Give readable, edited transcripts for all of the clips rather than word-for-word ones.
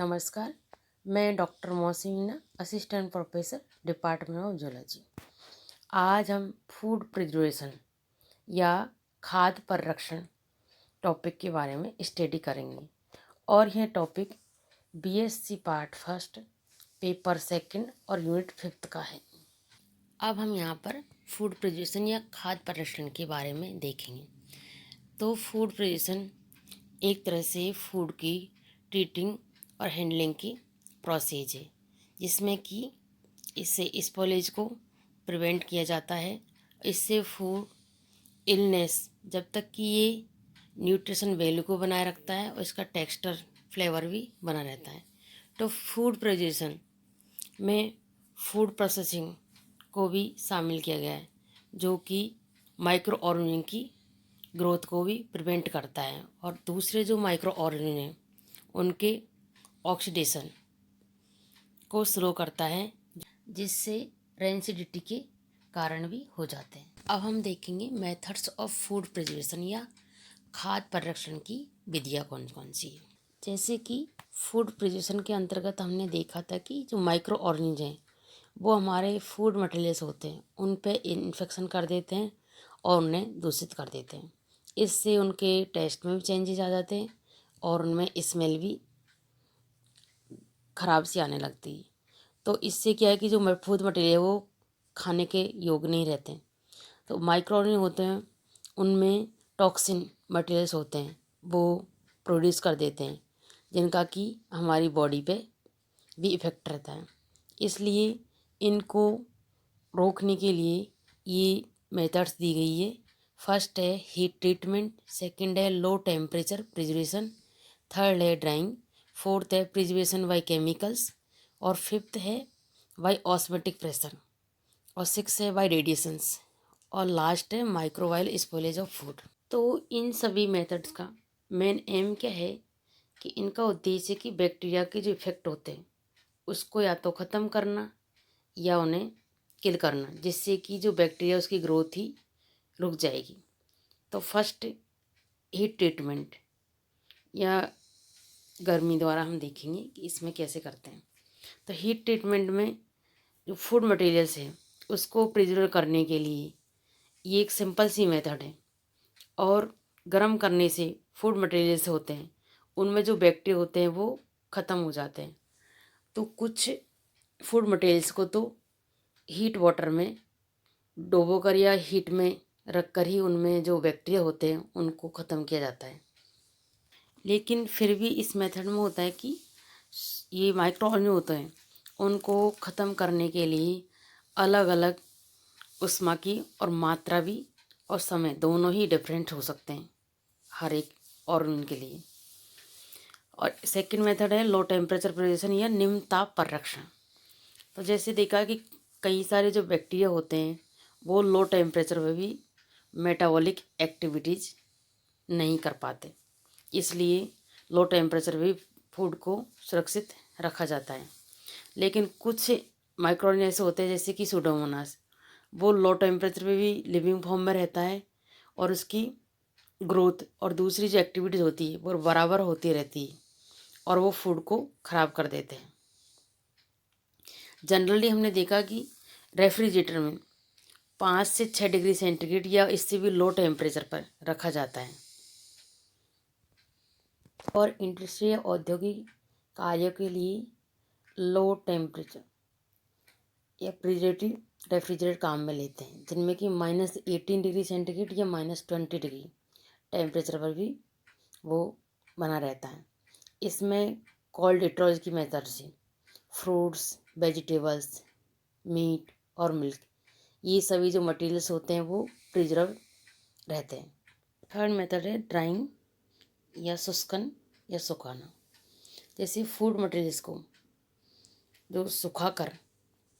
नमस्कार। मैं डॉक्टर मौसी Meena, assistant professor, department of zoology. आज हम फूड प्रिजर्वेशन या खाद्य परिरक्षण टॉपिक के बारे में स्टडी करेंगे और यह topic BSc part first, paper second और यूनिट 5 का है। अब हम यहाँ पर फूड प्रिजर्वेशन या खाद्य परिरक्षण के बारे में देखेंगे। तो फूड प्रिजर्वेशन एक तरह से फूड की ट्रीटिंग और हैंडलिंग की प्रोसेस है, जिसमें कि इससे स्पॉइलेज को प्रिवेंट किया जाता है। इससे फूड इलनेस, जब तक कि ये न्यूट्रिशन वैल्यू को बनाए रखता है और इसका टेक्सचर फ्लेवर भी बना रहता है। तो फूड प्रिजर्वेशन में फूड प्रोसेसिंग को भी शामिल किया गया है, जो कि माइक्रो ऑर्गेनिज्म की ग्रोथ को भी प्रिवेंट करता है और दूसरे जो माइक्रो ऑर्गेनिज्म हैं उनके ऑक्सीडेशन को स्लो करता है, जिससे रेंसिडिटी के कारण भी हो जाते हैं। अब हम देखेंगे मेथड्स ऑफ फूड प्रिजर्वेशन या खाद्य परिरक्षण की विधियाँ कौन कौन सी है। जैसे कि फूड प्रिजर्वेशन के अंतर्गत हमने देखा था कि जो माइक्रो ऑर्गेनिज्म हैं वो हमारे फूड मटेरियल्स होते हैं, उन पे इन्फेक्शन कर देते हैं और उन्हें दूषित कर देते हैं। इससे उनके टेस्ट में भी चेंजेस आ जाते हैं और उनमें स्मेल भी ख़राब सी आने लगती है। तो इससे क्या है कि जो फूड मटेरियल है वो खाने के योग्य नहीं रहते हैं। तो माइक्रो ऑर्गेनिज्म होते हैं, उनमें टॉक्सिन मटेरियल्स होते हैं, वो प्रोड्यूस कर देते हैं, जिनका कि हमारी बॉडी पे भी इफ़ेक्ट रहता है। इसलिए इनको रोकने के लिए ये मेथड्स दी गई है। फर्स्ट है हीट ट्रीटमेंट, सेकंड है लो टेम्परेचर प्रिजर्वेशन, थर्ड है ड्राइंग, फोर्थ है प्रिजर्वेशन बाय केमिकल्स और फिफ्थ है बाय ऑस्मेटिक प्रेशर और सिक्स है बाय रेडिएशंस और लास्ट है माइक्रोवाइल स्पॉइलेज ऑफ फूड। तो इन सभी मेथड्स का मेन एम क्या है कि इनका उद्देश्य कि बैक्टीरिया के जो इफेक्ट होते हैं उसको या तो ख़त्म करना या उन्हें किल करना, जिससे कि जो बैक्टीरिया उसकी ग्रोथ ही रुक जाएगी। तो फर्स्ट हीट ट्रीटमेंट या गर्मी द्वारा हम देखेंगे कि इसमें कैसे करते हैं। तो हीट ट्रीटमेंट में जो फूड मटेरियल्स है उसको प्रिजर्व करने के लिए ये एक सिंपल सी मेथड है और गर्म करने से फूड मटेरियल्स होते हैं उनमें जो बैक्टीरिया होते हैं वो ख़त्म हो जाते हैं। तो कुछ फूड मटेरियल्स को तो हीट वाटर में डुबो कर या हीट में रख कर ही उनमें जो बैक्टीरिया होते हैं उनको ख़त्म किया जाता है। लेकिन फिर भी इस मेथड में होता है कि ये माइक्रो ऑर्गेनिज्म होते हैं उनको ख़त्म करने के लिए अलग अलग ऊष्मा की और मात्रा भी और समय दोनों ही डिफरेंट हो सकते हैं हर एक ऑर्गेनिज्म के लिए। और सेकंड मेथड है लो टेम्परेचर प्रिजर्वेशन या निम्न ताप परिरक्षण। तो जैसे देखा कि कई सारे जो बैक्टीरिया होते हैं वो लो टेम्परेचर में भी मेटाबॉलिक एक्टिविटीज़ नहीं कर पाते, इसलिए लो टेम्परेचर भी फूड को सुरक्षित रखा जाता है। लेकिन कुछ माइक्रोऑर्गेनिज्म ऐसे होते हैं जैसे कि सूडोमोनास, वो लो टेम्परेचर पे भी लिविंग फॉर्म में रहता है और उसकी ग्रोथ और दूसरी जो एक्टिविटीज़ होती है वो बराबर होती रहती है और वो फूड को ख़राब कर देते हैं। जनरली हमने देखा कि रेफ्रिजरेटर में 5 से 6 डिग्री सेंटीग्रेड या इससे भी लो टेम्परेचर पर रखा जाता है और इंडस्ट्री या औद्योगिक कार्यों के लिए लो टेम्परेचर या रेफ्रिजरेटर काम में लेते हैं, जिनमें कि -18 डिग्री सेंटीग्रेड या -20 डिग्री टेम्परेचर पर भी वो बना रहता है। इसमें कोल्ड स्टोरेज की मेथड से फ्रूट्स, वेजिटेबल्स, मीट और मिल्क, ये सभी जो मटेरियल्स होते हैं वो प्रिजर्व रहते हैं। थर्ड मेथड है ड्राइंग या शुष्कन या सुखाना। जैसे फूड मटेरियल्स को जो सुखाकर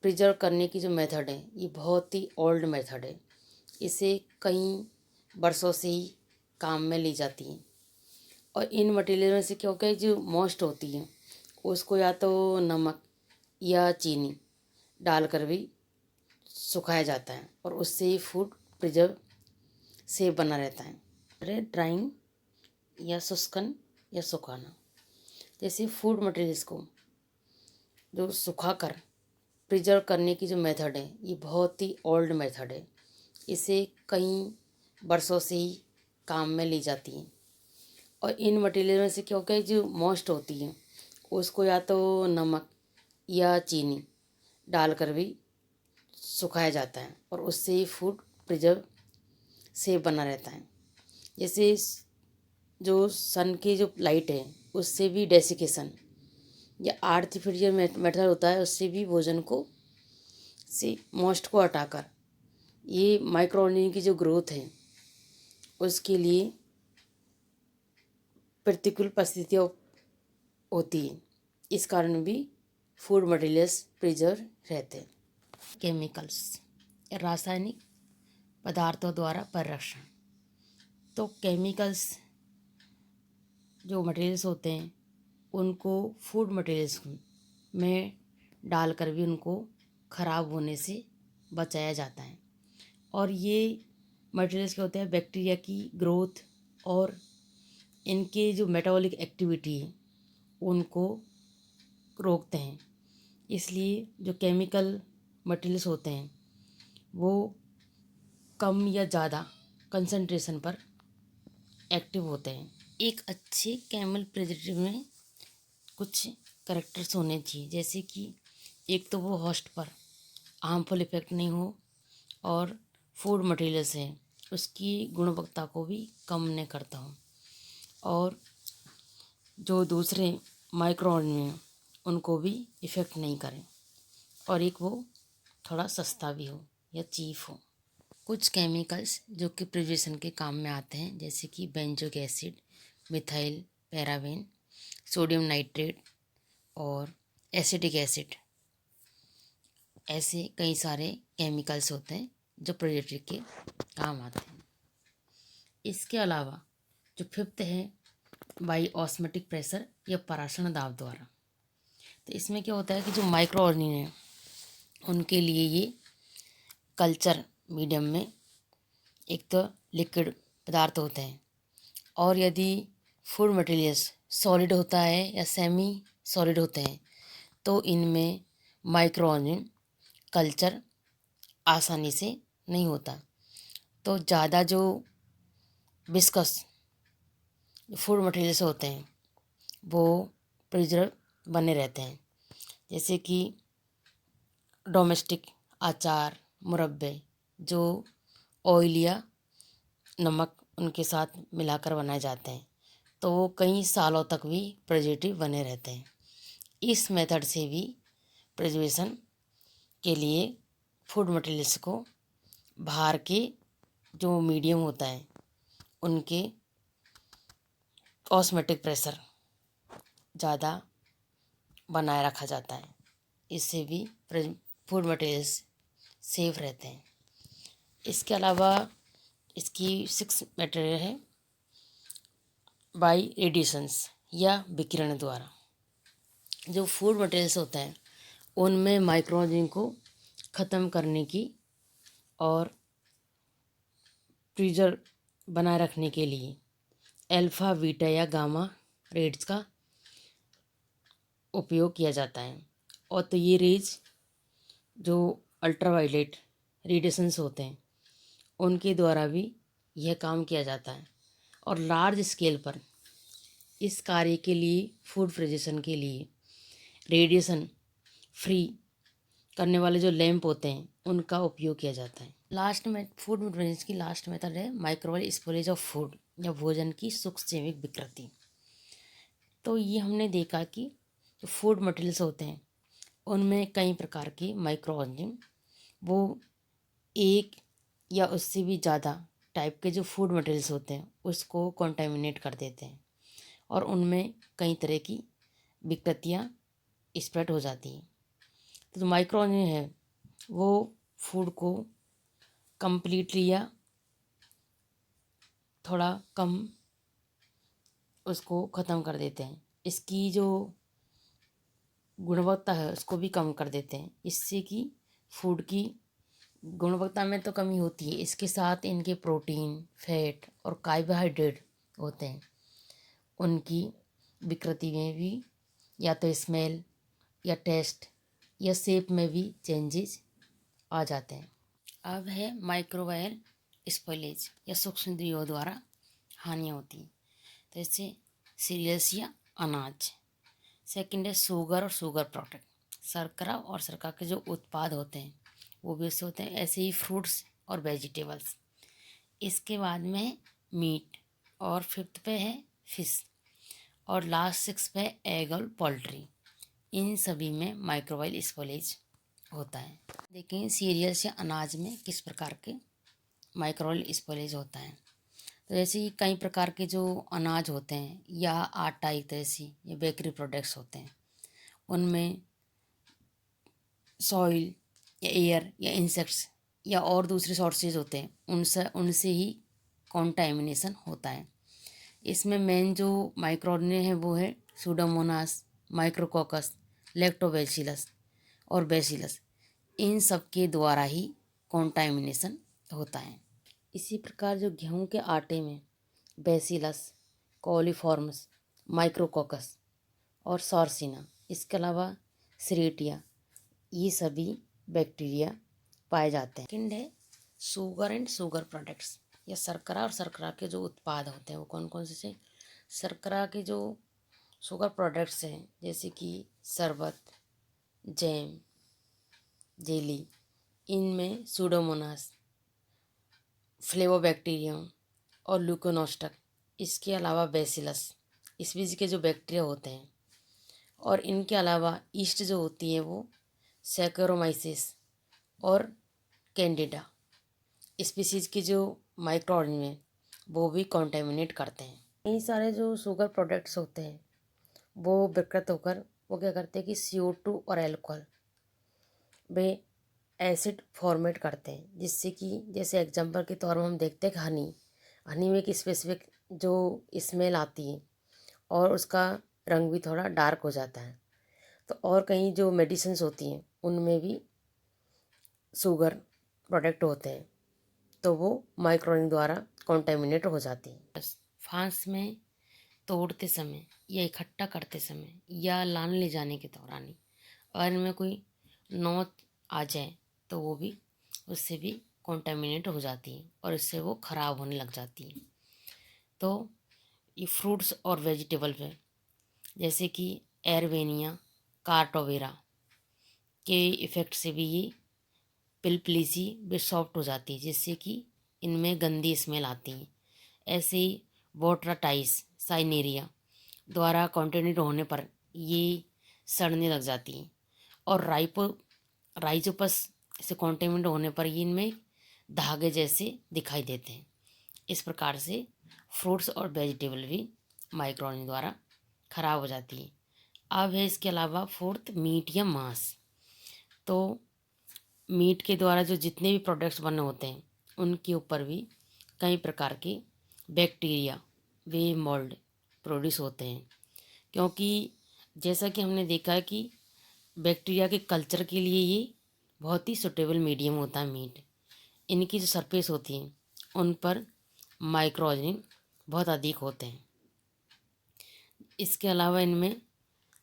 प्रिजर्व करने की जो मेथड है ये बहुत ही ओल्ड मेथड है, इसे कई वर्षों से ही काम में ली जाती हैं। और इन मटेरियल में से क्या होता है जो मोस्ट होती है उसको या तो नमक या चीनी डालकर भी सुखाया जाता है और उससे ही फूड प्रिजर्व सेफ बना रहता है। ड्राइंग या शुष्कन या सुखाना। जैसे फूड मटेरियल्स को जो सुखाकर प्रिजर्व करने की जो मेथड है, ये बहुत ही ओल्ड मेथड है। इसे कई वर्षों से ही काम में ली जाती है। और इन मटेरियल में से क्या होता है, जो मोस्ट होती है उसको या तो नमक या चीनी डालकर भी सुखाया जाता है और उससे ही फूड प्रिजर्व सेफ बना रहता है। जैसे जो सन की जो लाइट है उससे भी डेसिकेशन या आर्टिफिशियल मेथड होता है, उससे भी भोजन को से मोस्ट को हटाकर ये माइक्रो ऑर्गेनिज्म की जो ग्रोथ है उसके लिए प्रतिकूल परिस्थितियाँ होती है। इस कारण भी फूड मटेरियल्स प्रिजर्व रहते हैं। केमिकल्स, रासायनिक पदार्थों द्वारा परिरक्षण। तो केमिकल्स जो मटेरियल्स होते हैं उनको फूड मटेरियल्स में डालकर भी उनको ख़राब होने से बचाया जाता है। और ये मटेरियल्स क्या होते हैं, बैक्टीरिया की ग्रोथ और इनके जो मेटाबॉलिक एक्टिविटी है उनको रोकते हैं। इसलिए जो केमिकल मटेरियल्स होते हैं वो कम या ज़्यादा कंसंट्रेशन पर एक्टिव होते हैं। एक अच्छे केमिकल प्रिजर्वेटिव में कुछ करैक्टर्स होने चाहिए, जैसे कि एक तो वो होस्ट पर हार्मफुल इफेक्ट नहीं हो और फूड मटेरियल्स है उसकी गुणवत्ता को भी कम नहीं करता हो, और जो दूसरे माइक्रो ऑर्गेनिज्म उनको भी इफ़ेक्ट नहीं करें, और एक वो थोड़ा सस्ता भी हो या चीप हो। कुछ केमिकल्स जो कि प्रिजर्वेशन के काम में आते हैं, जैसे कि benzoic acid, methyl paraben, sodium nitrate और एसिटिक एसिड, ऐसे कई सारे केमिकल्स होते हैं जो प्रिजर्वेटिव के काम आते हैं। इसके अलावा जो फिफ्थ है बाई ऑस्मेटिक प्रेशर या पराशण दाब द्वारा। तो इसमें क्या होता है कि जो माइक्रो ऑर्गेनिज्म है उनके लिए ये कल्चर मीडियम में एक तो लिक्विड पदार्थ होते हैं, और यदि फूड मटेरियल्स सॉलिड होता है या सेमी सॉलिड होते हैं तो इनमें माइक्रो ऑर्गेनिज्म कल्चर आसानी से नहीं होता। तो ज़्यादा जो विस्कस फूड मटेरियल्स होते हैं वो प्रिजर्व बने रहते हैं, जैसे कि डोमेस्टिक अचार, मुरब्बे जो ऑयल या नमक उनके साथ मिलाकर बनाए जाते हैं, तो वो कई सालों तक भी प्रिजर्वेटिव बने रहते हैं। इस मेथड से भी प्रिजर्वेशन के लिए फूड मटेरियल्स को बाहर के जो मीडियम होता है उनके ऑस्मेटिक प्रेशर ज़्यादा बनाए रखा जाता है। इससे भी फूड मटेरियल्स सेफ रहते हैं। इसके अलावा इसकी 6 मटेरियल है बाई रेडिएशंस या विकिरण द्वारा। जो फूड मटेरियल्स होते हैं उनमें माइक्रो ऑर्गेनिज्म को ख़त्म करने की और प्रिजर्व बनाए रखने के लिए अल्फ़ा, बीटा या गामा रेड्स का उपयोग किया जाता है। और तो ये रेज जो अल्ट्रावायलेट रेडिएशंस होते हैं उनके द्वारा भी यह काम किया जाता है। और लार्ज स्केल पर इस कार्य के लिए फूड प्रिजर्वेशन के लिए रेडिएशन फ्री करने वाले जो लैंप होते हैं उनका उपयोग किया जाता है। लास्ट में फूड प्रिजर्वेशन की लास्ट मेथड है माइक्रोवेव स्पोरेज ऑफ फूड या भोजन की सूक्ष्म जैविक विकृति। तो ये हमने देखा कि जो फूड मटेरियल्स होते हैं उनमें कई प्रकार के माइक्रो ऑर्गेनिज्म वो एक या उससे भी ज़्यादा टाइप के जो फूड मटेरियल्स होते हैं उसको कॉन्टामिनेट कर देते हैं, और उनमें कई तरह की विकृतियाँ स्प्रेड हो जाती हैं। तो जो माइक्रो ऑर्गेनिज्म है वो फूड को कंप्लीटली या थोड़ा कम उसको ख़त्म कर देते हैं। इसकी जो गुणवत्ता है उसको भी कम कर देते हैं। इससे कि फूड की गुणवत्ता में तो कमी होती है, इसके साथ इनके प्रोटीन, फैट और कार्बोहाइड्रेट होते हैं, उनकी विकृति में भी या तो स्मेल या टेस्ट या शेप में भी चेंजेस आ जाते हैं। अब है माइक्रोबायल स्पॉइलेज या सूक्ष्मजीवों द्वारा हानियाँ होती हैं। तो इससे सीरियल्स या अनाज। सेकंड है शुगर और शुगर प्रोडक्ट, शर्करा और शर्करा के जो उत्पाद होते हैं वो भी इससे होते हैं। ऐसे ही फ्रूट्स और वेजिटेबल्स। इसके बाद में है मीट, और फिफ्थ पे है फिश, और लास्ट सिक्स पे है एग और पोल्ट्री। इन सभी में माइक्रोबायल स्पॉइलेज होता है। देखें सीरियल्स या अनाज में किस प्रकार के माइक्रोबायल स्पॉइलेज होता है। तो जैसे कि कई प्रकार के जो अनाज होते हैं या आटा एक तरह से या बेकरी प्रोडक्ट्स होते हैं, उनमें सॉइल या एयर या इंसेक्ट्स या और दूसरे सोर्सेज होते हैं, उनसे ही कॉन्टामिनेशन होता है। इसमें मेन जो माइक्रोऑर्गेनिज्म है वो है सूडोमोनास, माइक्रोकोकस, लैक्टोबैसिलस और बैसिलस। इन सब के द्वारा ही कॉन्टामिनेशन होता है। इसी प्रकार जो गेहूं के आटे में बैसिलस, कोलिफॉर्मस, माइक्रोकोकस और सॉर्सिना, इसके अलावा सीरेटिया, ये सभी बैक्टीरिया पाए जाते हैं। सेकंड है शुगर एंड शुगर प्रोडक्ट्स या शर्करा और शर्करा के जो उत्पाद होते हैं वो कौन कौन से। शर्करा के जो शुगर प्रोडक्ट्स हैं जैसे कि शरबत, जैम, जेली, इनमें सूडोमोनास, फ्लेवोबैक्टीरियम और ल्यूकोनोस्टक, इसके अलावा बैसिलस, इस बीज के जो बैक्टीरिया होते हैं, और इनके अलावा ईस्ट जो होती है वो सैकरोमाइसिस और कैंडिडा स्पीसीज के जो माइक्रो ऑर्गेनिज्म हैं वो भी कॉन्टेमिनेट करते हैं। कई सारे जो शुगर प्रोडक्ट्स होते हैं वो विकृत होकर वो क्या करते हैं कि CO2 और अल्कोहल वे एसिड फॉर्मेट करते हैं, जिससे कि जैसे एग्जांपल के तौर पर हम देखते हैं कि हनी में एक स्पेसिफिक जो स्मेल आती है और उसका रंग भी थोड़ा डार्क हो जाता है। तो और कहीं जो मेडिसिन्स होती हैं उनमें भी शुगर प्रोडक्ट होते हैं, तो वो माइक्रोन द्वारा कॉन्टेमिनेट हो जाती हैं। बस फांस में तोड़ते समय या इकट्ठा करते समय या लान ले जाने के दौरान ही अगर इनमें कोई नोच आ जाए तो वो भी उससे भी कॉन्टेमिनेट हो जाती है और इससे वो ख़राब होने लग जाती है। तो ये फ्रूट्स और वेजिटेबल पे जैसे कि एरवेनिया कार्टोवेरा के इफ़ेक्ट से भी ये पिलप्लीसी भी सॉफ्ट हो जाती है, जिससे कि इनमें गंदी स्मेल आती है। ऐसे ही बोट्राटाइस साइनेरिया द्वारा कॉन्टेमिनेट होने पर ये सड़ने लग जाती हैं, और राइजोपस से कॉन्टेमिनेट होने पर ये इनमें धागे जैसे दिखाई देते हैं। इस प्रकार से फ्रूट्स और वेजिटेबल भी माइक्रोऑर्गेनिज्म द्वारा खराब हो जाती है। अब है इसके अलावा फोर्थ मीट या मांस। तो मीट के द्वारा जो जितने भी प्रोडक्ट्स बने होते हैं उनके ऊपर भी कई प्रकार के बैक्टीरिया वे मोल्ड प्रोड्यूस होते हैं, क्योंकि जैसा कि हमने देखा है कि बैक्टीरिया के कल्चर के लिए ये बहुत ही सुटेबल मीडियम होता है मीट। इनकी जो सरफेस होती है उन पर माइक्रो ऑर्गेनिज्म बहुत अधिक होते हैं। इसके अलावा इनमें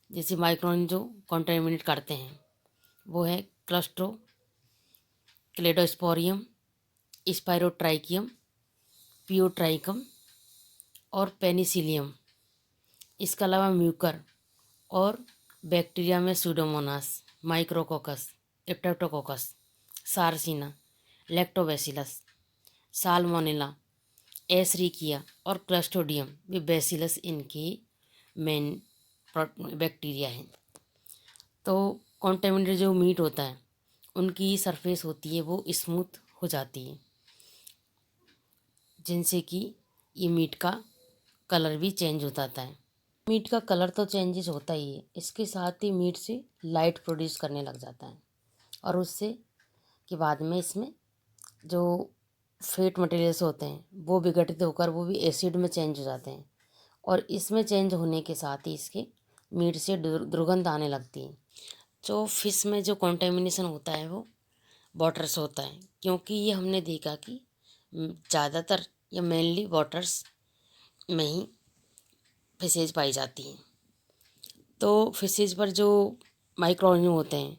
जैसे माइक्रो ऑर्गेनिज्म जो कॉन्टेमिनेट करते हैं वो है क्लस्ट्रो क्लेडोस्पोरियम, स्पाइरोट्राइकियम, पियोट्राइकम और पेनिसिलियम। इसके अलावा म्यूकर और बैक्टीरिया में Pseudomonas, Micrococcus, Streptococcus, Sarcina, Lactobacillus, Salmonella, Escherichia और क्लस्ट्रोडियम भी बैसिलस इनके मेन बैक्टीरिया हैं। तो कॉन्टेमिनेटेड जो मीट होता है उनकी सरफेस होती है वो स्मूथ हो जाती है, जिनसे कि ये मीट का कलर भी चेंज हो जाता है। मीट का कलर तो चेंजेस होता ही है, इसके साथ ही मीट से लाइट प्रोड्यूस करने लग जाता है, और उससे के बाद में इसमें जो फैट मटेरियल्स होते हैं वो विघटित होकर वो भी एसिड में चेंज हो जाते हैं, और इसमें चेंज होने के साथ ही इसके मीट से दुर्गंध आने लगती है। जो फिश में जो कॉन्टेमिनेशन होता है वो वाटर्स होता है, क्योंकि ये हमने देखा कि ज़्यादातर या मेनली वाटर्स में ही फिशेज पाई जाती हैं। तो फिशेज पर जो माइक्रो ऑर्गेनिज्म होते हैं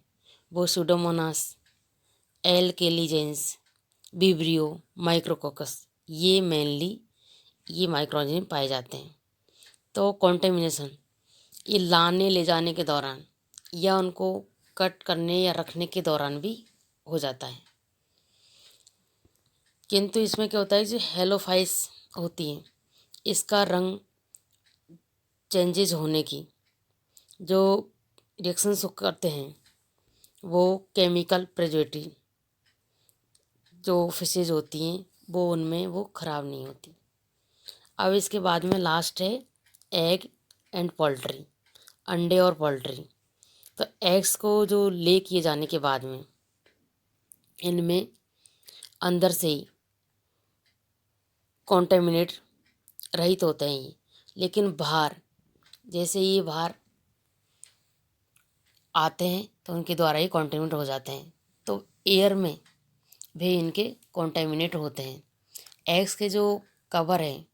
वो सुडोमोनास, एल कैलीजेंस, विब्रियो, माइक्रोकोकस, ये मेनली ये माइक्रो ऑर्गेनिज्म पाए जाते हैं। तो कॉन्टेमिनेशन ये लाने ले जाने के दौरान या उनको कट करने या रखने के दौरान भी हो जाता है। किंतु इसमें क्या होता है, जो हेलोफाइस होती है इसका रंग चेंजेस होने की जो रिएक्शंस करते हैं वो केमिकल प्रिजर्वेटिव जो फिशेज होती हैं वो उनमें वो ख़राब नहीं होती। अब इसके बाद में लास्ट है एग एंड पोल्ट्री, अंडे और पोल्ट्री। तो एग्स को जो ले किए जाने के बाद में इनमें अंदर से ही कॉन्टेमिनेट रहित होते हैं ये, लेकिन बाहर जैसे ये बाहर आते हैं तो उनके द्वारा ही कॉन्टेमिनेट हो जाते हैं। तो एयर में भी इनके कॉन्टेमिनेट होते हैं। एग्स के जो कवर हैं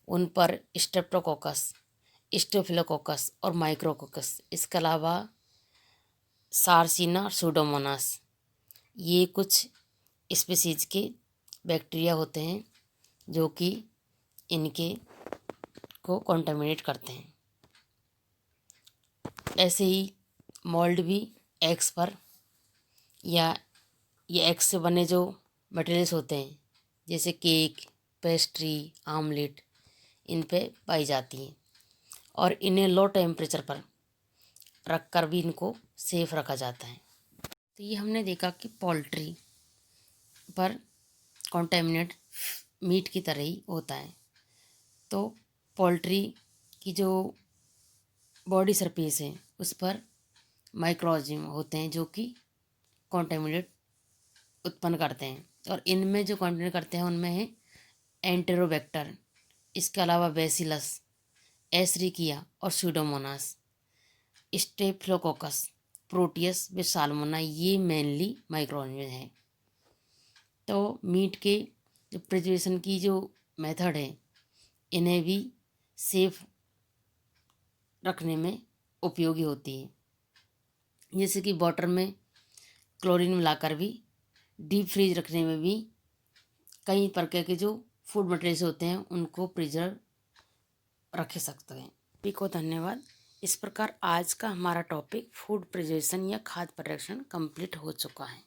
उन पर स्ट्रेप्टोकोकस, स्टेफिलोकोकस और माइक्रोकोकस, इसके अलावा सार्सिना और सूडोमोनास, ये कुछ स्पीसीज के बैक्टीरिया होते हैं जो कि इनके को कॉन्टामिनेट करते हैं। ऐसे ही मोल्ड भी एग्स पर या ये एग्स से बने जो मटेरियल्स होते हैं जैसे केक, पेस्ट्री, आमलेट, इन पे पाई जाती हैं और इन्हें लो टेम्परेचर पर रख कर भी इनको सेफ रखा जाता है। तो ये हमने देखा कि पोल्ट्री पर कॉन्टेमिनेट मीट की तरह ही होता है। तो पोल्ट्री की जो बॉडी सरफेस है उस पर माइक्रोऑर्गेनिज्म होते हैं जो कि कॉन्टेमिनेट उत्पन्न करते हैं और इनमें जो कॉन्टेमिनेट करते हैं उनमें है एंटेरोबैक्टर, इसके अलावा बेसिलस, एशरिकिया और सूडोमोनास, स्टेफिलोकोकस, प्रोटियस व साल्मोना, ये मेनली माइक्रोऑर्गेनिज्म हैं। तो मीट के जो प्रिजर्वेशन की जो मेथड है इन्हें भी सेफ रखने में उपयोगी होती है। जैसे कि वाटर में क्लोरीन मिलाकर भी डीप फ्रीज रखने में भी कई प्रकार के जो फूड मटेरियल्स होते हैं उनको प्रिजर्व रख सकते हैं। सभी को धन्यवाद। इस प्रकार आज का हमारा टॉपिक फूड प्रिजर्वेशन या खाद्य परिरक्षण कंप्लीट हो चुका है।